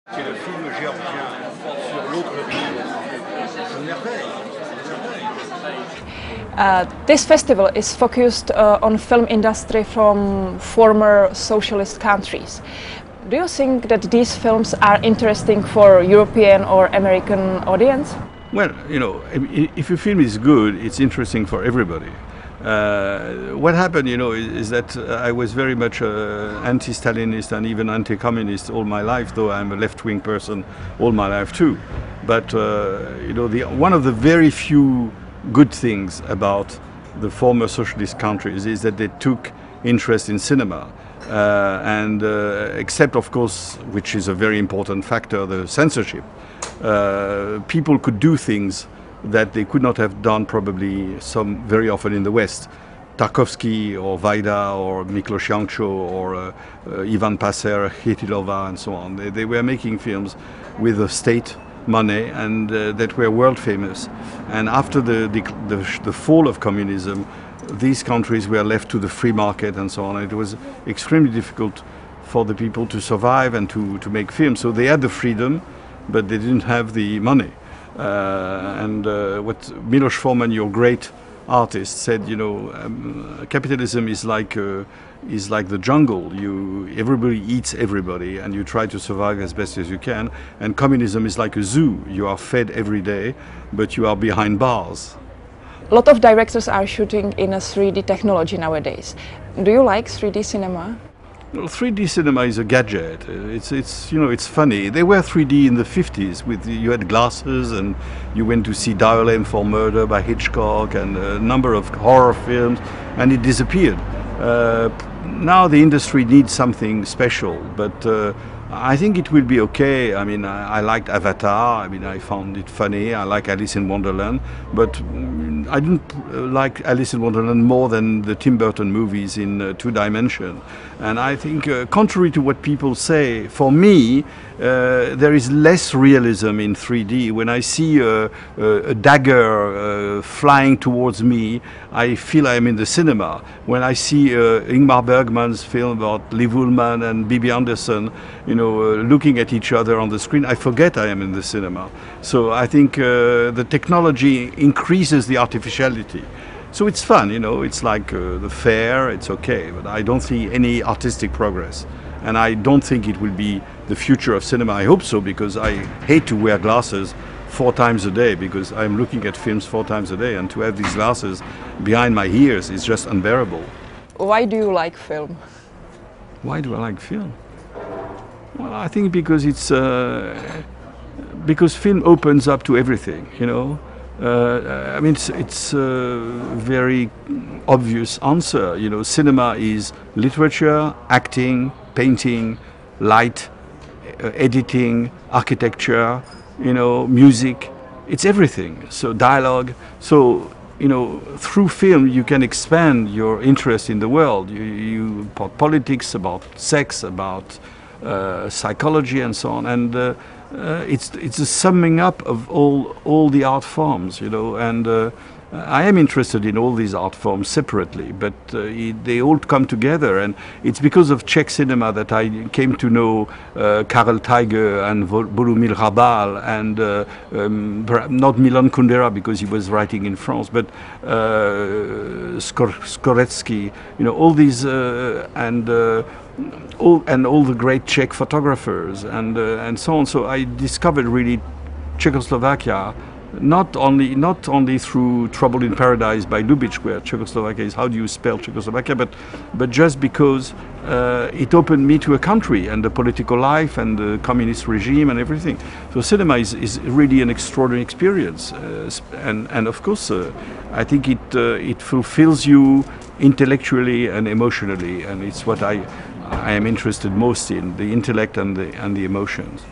C'est le film géorgien sur l'autre rive. C'est une merveille. This festival is focused on film industry from former socialist countries. Do you think that these films are interesting for European or American audience? Well, you know, if a film is good, it's interesting for everybody. What happened, you know, is that I was very much anti-Stalinist and even anti-communist all my life, though I'm a left-wing person all my life too. But, you know, one of the very few good things about the former socialist countries is that they took interest in cinema. Except, of course, which is a very important factor, the censorship. People could do things that they could not have done probably very often in the West. Tarkovsky or Vajda or Miklos Jancsó or Ivan Passer, Chytilova and so on. They were making films with the state money and that were world famous. And after the fall of communism, these countries were left to the free market and so on. It was extremely difficult for the people to survive and to make films. So they had the freedom, but they didn't have the money. What Milos Forman, your great artist, said, you know, capitalism is like the jungle. Everybody eats everybody, and you try to survive as best as you can. And communism is like a zoo. You are fed every day, but you are behind bars. A lot of directors are shooting in a 3D technology nowadays. Do you like 3D cinema? Well, 3D cinema is a gadget. It's funny. They were 3D in the 50s. You had glasses, and you went to see Dial M for Murder by Hitchcock and a number of horror films, and it disappeared. Now the industry needs something special, but I think it will be okay. I mean, I liked Avatar. I mean, I found it funny. I like Alice in Wonderland, but I didn't like Alice in Wonderland more than the Tim Burton movies in 2 dimensions. And I think, contrary to what people say, for me, there is less realism in 3D. When I see a dagger flying towards me, I feel I am in the cinema. When I see Ingmar Bergman's film about Liv Ullmann and Bibi Andersson, you know, looking at each other on the screen, I forget I am in the cinema. So I think the technology increases the artificiality. So it's fun, you know, it's like the fair, it's okay, but I don't see any artistic progress. And I don't think it will be the future of cinema. I hope so, because I hate to wear glasses 4 times a day, because I'm looking at films 4 times a day, and to have these glasses behind my ears is just unbearable. Why do you like film? Why do I like film? Well, I think because because film opens up to everything, you know. I mean, it's a very obvious answer. You know, cinema is literature, acting, painting, light, editing, architecture, you know, music. It's everything. So dialogue. So, you know, through film you can expand your interest in the world. About politics, about sex, about psychology and so on. And it's a summing up of all the art forms, you know, and I am interested in all these art forms separately, but they all come together, and it's because of Czech cinema that I came to know Karel Tiger and Bolumil Hrabal and not Milan Kundera because he was writing in France, but Skoretsky, you know, all these all the great Czech photographers and so on. So I discovered really Czechoslovakia not only through Trouble in Paradise by Lubitsch, where Czechoslovakia is how do you spell Czechoslovakia, but just because it opened me to a country and the political life and the communist regime and everything. So cinema is really an extraordinary experience, and of course I think it fulfills you intellectually and emotionally, and it's what I am interested most in, the intellect and the emotions.